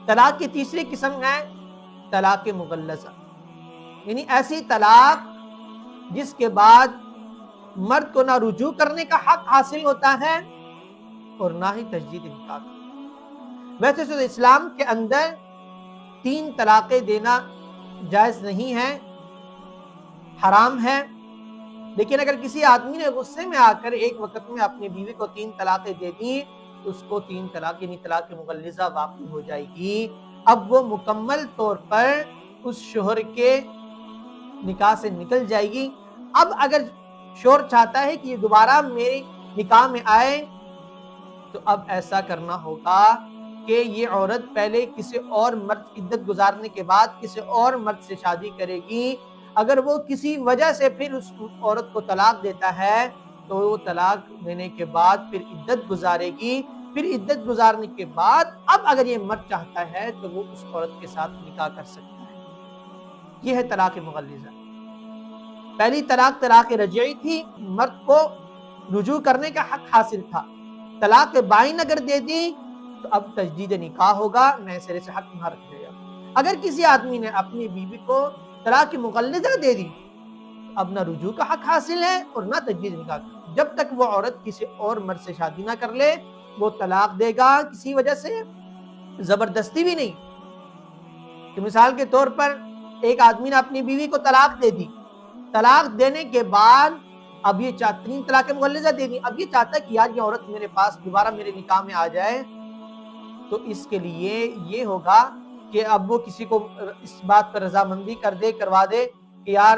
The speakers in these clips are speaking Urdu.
طلاق کی تیسری قسم ہے طلاق مغلظہ، یعنی ایسی طلاق جس کے بعد مرد کو نہ رجوع کرنے کا حق حاصل ہوتا ہے اور نہ ہی تجدید نکاح کا۔ ویسے تو اسلام کے اندر 3 طلاقیں دینا جائز نہیں ہے، حرام ہے، لیکن اگر کسی آدمی نے غصے میں آ کر ایک وقت میں اپنی بیوی کو 3 طلاقیں دے دیں تو اس کو 3 طلاق یعنی طلاق مغلظہ واقع ہو جائے گی۔ اب وہ مکمل طور پر اس شوہر کے نکاح سے نکل جائے گی۔ اب اگر شوہر چاہتا ہے کہ یہ دوبارہ میرے نکاح میں آئے تو اب ایسا کرنا ہوگا کہ یہ عورت پہلے کسی اور مرد عدت گزارنے کے بعد کسی اور مرد سے شادی کرے گی۔ اگر وہ کسی وجہ سے پھر اس عورت کو طلاق دیتا ہے تو وہ طلاق دینے کے بعد پھر عدت گزارے گی، پھر عدت گزارنے کے بعد اب اگر یہ مرد چاہتا ہے تو وہ اس عورت کے ساتھ نکاح کر سکتا ہے۔ یہ ہے طلاق مغلظہ۔ پہلی طلاق طلاق رجعی تھی، مرد کو رجوع کرنے کا حق حاصل تھا۔ طلاق بائن اگر دے دی تو اب تجدید نکاح ہوگا، نئے سرے سے حق نہ رکھ جائے گا۔ اگر کسی آدمی نے اپنی بیوی کو طلاق مغلظہ دے دی اب نہ رجوع کا حق حاصل ہے اور نہ تجدید نکاح کا۔ جب تک وہ عورت کسی اور مرد سے شادی نہ کر لے وہ طلاق دے گا، کسی وجہ سے زبردستی بھی نہیں۔ کہ مثال کے طور پر ایک آدمی نے اپنی بیوی کو طلاق دے دی، طلاق دینے کے بعد اب یہ 3 طلاق مغلظہ دے دی، اب یہ چاہتا ہے کہ یار یہ عورت میرے پاس دوبارہ میرے نکاح میں آ جائے، تو اس کے لیے یہ ہوگا کہ اب وہ کسی کو اس بات پر رضامندی کروا دے کہ یار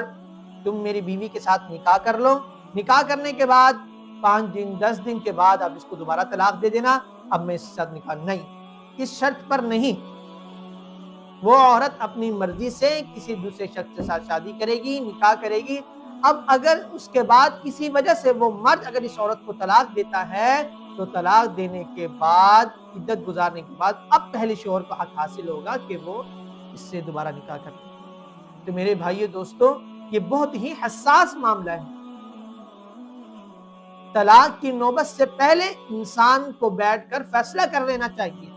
تم میری بیوی کے ساتھ نکاح کر لو، نکاح کرنے کے بعد 5 دن 10 دن کے بعد اب اس کو دوبارہ طلاق دے دینا، اب میں اس کے ساتھ نکاح نہیں، اس شرط پر نہیں۔ وہ عورت اپنی مرضی سے کسی دوسرے شخص کے ساتھ شادی کرے گی، نکاح کرے گی۔ اب اگر اس کے بعد کسی وجہ سے وہ مرد اگر اس عورت کو طلاق دیتا ہے تو طلاق دینے کے بعد عدت گزارنے کے بعد اب پہلے شوہر کو حق حاصل ہوگا کہ وہ اس سے دوبارہ نکاح کرے۔ تو میرے بھائیو دوستو، یہ بہت ہی حساس معاملہ ہے۔ طلاق کی نوبت سے پہلے انسان کو بیٹھ کر فیصلہ کر لینا چاہیے۔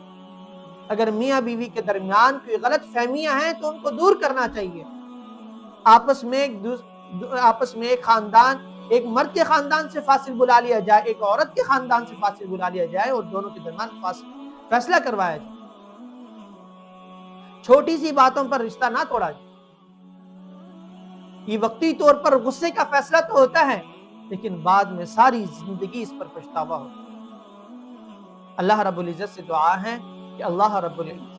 اگر میاں بیوی کے درمیان کوئی غلط فہمیاں ہیں تو ان کو دور کرنا چاہیے۔ آپس میں ایک خاندان، ایک مرد کے خاندان سے فاصل بلا لیا جائے، ایک عورت کے خاندان سے فاصل بلا لیا جائے اور دونوں کے درمیان فیصلہ کروایا جائے۔ چھوٹی سی باتوں پر رشتہ نہ توڑا جائے۔ یہ وقتی طور پر غصے کا فیصلہ تو ہوتا ہے لیکن بعد میں ساری زندگی اس پر پچھتاوا ہوتا ہے۔ اللہ رب العزت سے دعا ہے کہ اللہ رب العزت